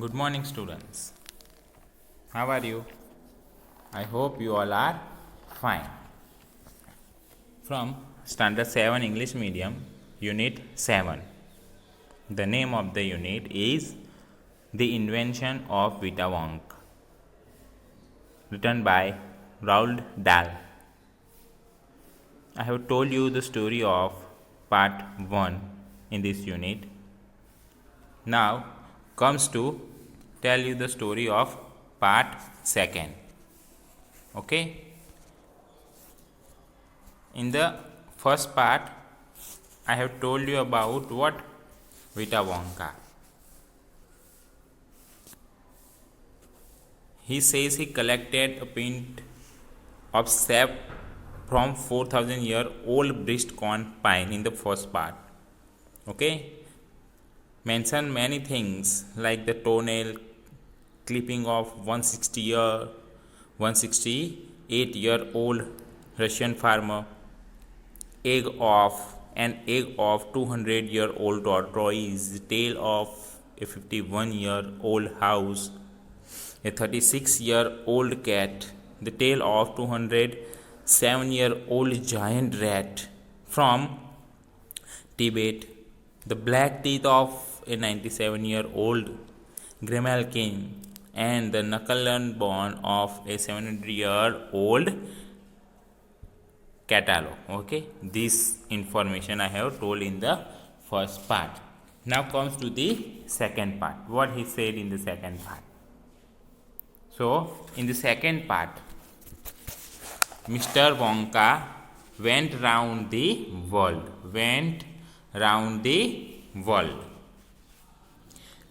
Good morning, students. How are you? I hope you all are fine. From Standard 7 English Medium, Unit 7. The name of the unit is The Invention of Vita Wonk, written by Roald Dahl. I have told you the story of part 1 in this unit. Now comes to tell you the story of part 2. Okay? In the first part, I have told you about what Vita Wonka. He says he collected a pint of sap from 4,000-year-old Bristol pine in the first part. Okay? Mention many things like the toenail clipping of 168-year-old Russian farmer, egg of 200-year-old tortoise, tail of a 51-year-old house, a 36-year-old cat, the tail of 207-year-old giant rat from Tibet, the black teeth of a 97-year-old grimalkin, and the knuckle and bone of a 700-year-old catalog. Okay, this information I have told in the first part. Now comes to the second part. What he said in the second part. So, in the second part, Mr. Wonka went round the world.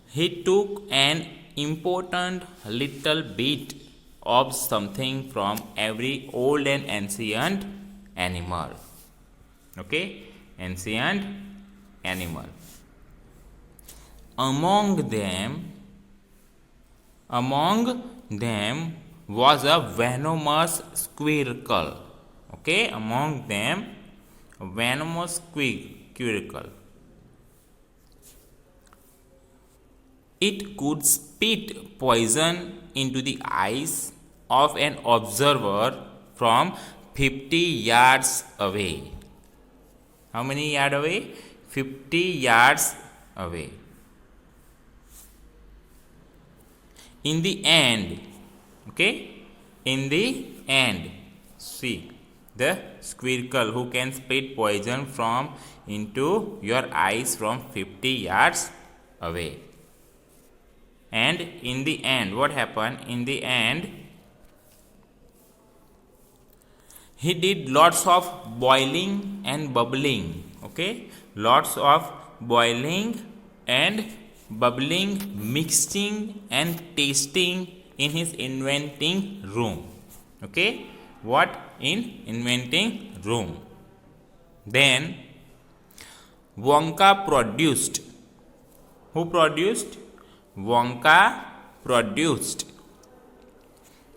He took an important little bit of something from every old and ancient animal. Okay? Ancient animal. Among them was a venomous squirrel. Okay? Among them, a venomous squirrel. It could spit poison into the eyes of an observer from 50 yards away. How many yards away? 50 yards away. In the end, see, the squirrel who can spit poison into your eyes from 50 yards away. And in the end, what happened? In the end, he did lots of boiling and bubbling. Okay? Lots of boiling and bubbling, mixing and tasting in his inventing room. Okay? What? In inventing room. Then, Wonka produced. Who produced? Wonka produced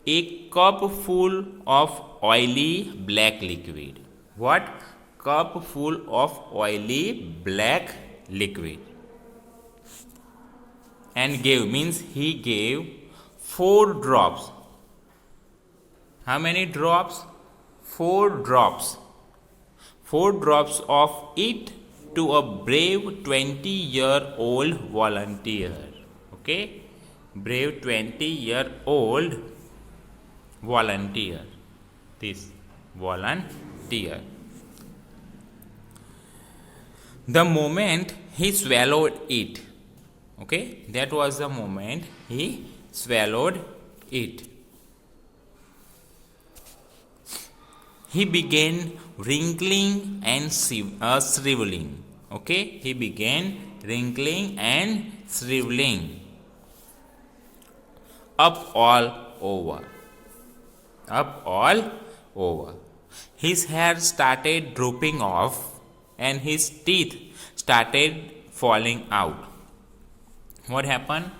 a cup full of oily black liquid. What? Cup full of oily black liquid. And gave means he gave 4 drops. How many drops? 4 drops. 4 drops of it to a brave 20-year-old volunteer. Okay? Brave 20-year-old volunteer. This volunteer. The moment he swallowed it. Okay? That was the moment he swallowed it. He began wrinkling and shriveling. Okay? He began wrinkling and shriveling. Up all over. His hair started drooping off and his teeth started falling out. What happened?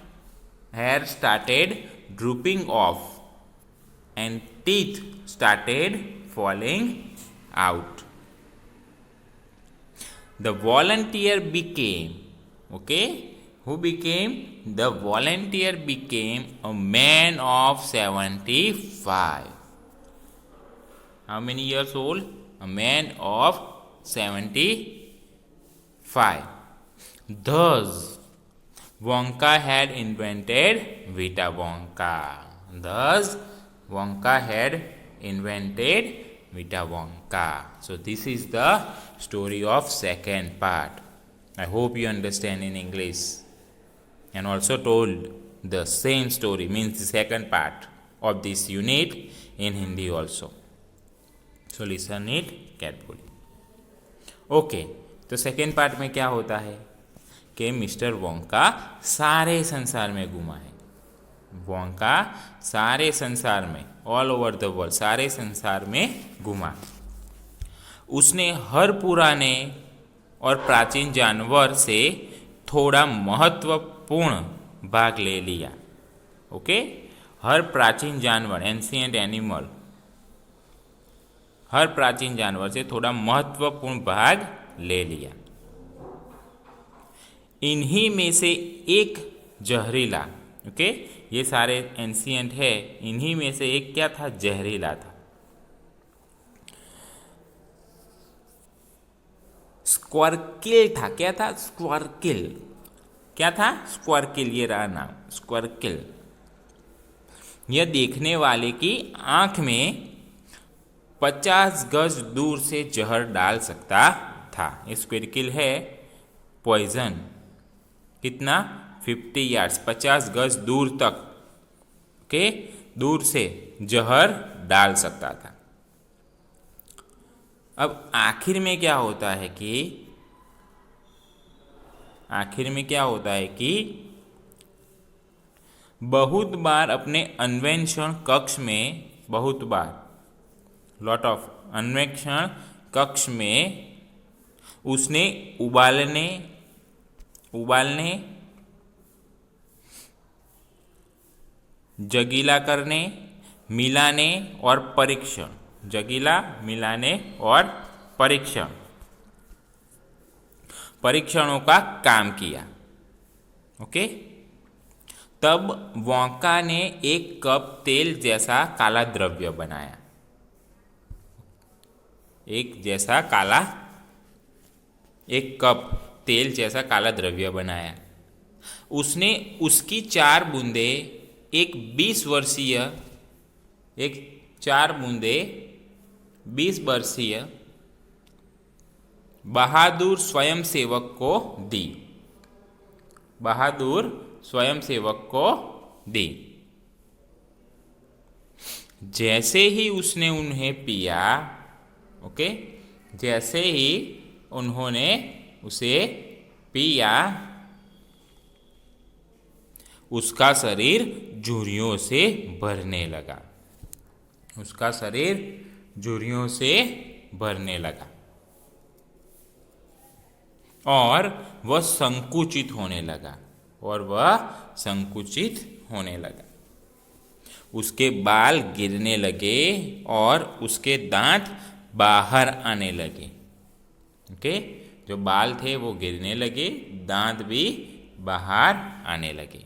Hair started drooping off and teeth started falling out. The volunteer became Who became? The volunteer became a man of 75. How many years old? A man of 75. Thus, Wonka had invented Vita Wonka. Thus, Wonka had invented Vita Wonka. So this is the story of second part. I hope you understand in English. And also told the same story, means the second part of this unit in Hindi also. So listen it carefully. Okay, तो second part में क्या होता है कि mister Wonka सारे संसार में घूमा है। वोंका सारे संसार में, ऑल ओवर द वर्ल्ड, सारे संसार में घूमा। उसने हर पुराने और प्राचीन जानवर से थोड़ा महत्वपूर्ण भाग ले लिया। ओके, हर प्राचीन जानवर, एंशिएंट एनिमल, हर प्राचीन जानवर से थोड़ा महत्वपूर्ण भाग ले लिया। इन्हीं में से एक जहरीला, ओके, ये सारे एंशिएंट है, इन्हीं में से एक क्या था? जहरीला था। स्क्वार्किल था। क्या था? स्क्वार्किल। क्या था? स्क्वार्किल, ये रहा नाम, स्क्वार्किल। यह देखने वाले की आंख में 50 गज दूर से जहर डाल सकता था। स्क्वार्किल है पॉइजन। कितना? 50 यार्ड्स, 50 गज दूर तक, ओके, दूर से जहर डाल सकता था। अब आखिर में क्या होता है कि बहुत बार अपने अन्वेषण कक्ष में, बहुत बार, लॉट ऑफ अन्वेषण कक्ष में उसने उबालने, जगीला करने, मिलाने और परीक्षण, जगीला, मिलाने और परीक्षणों का काम किया। ओके, तब वोंका ने एक कप तेल जैसा काला द्रव्य बनाया। एक कप तेल जैसा काला द्रव्य बनाया। उसने उसकी 4 बूंदे एक 20 वर्षीय बहादुर स्वयंसेवक को दी। जैसे ही उसने उन्हें पिया, ओके, जैसे ही उन्होंने उसे पिया, उसका शरीर झुर्रियों से भरने लगा। और वह संकुचित होने लगा। उसके बाल गिरने लगे और उसके दांत बाहर आने लगे। ओके, जो बाल थे वो गिरने लगे, दांत भी बाहर आने लगे।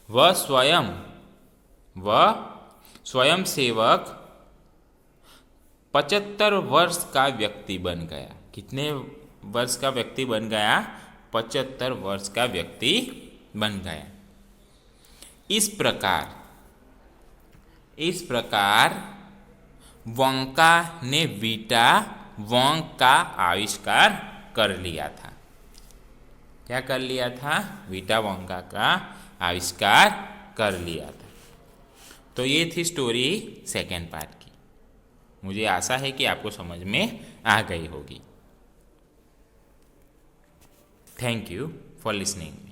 वह स्वयंसेवक 75 वर्ष का व्यक्ति बन गया। कितने वर्ष का व्यक्ति बन गया? 75 वर्ष का व्यक्ति बन गया। इस प्रकार वोंका ने वीटा वोंक का आविष्कार कर लिया था। क्या कर लिया था? वीटा वोंका का आविष्कार कर लिया था। तो ये थी स्टोरी सेकेंड पार्ट की। मुझे आशा है कि आपको समझ में आ गई होगी। Thank you for listening.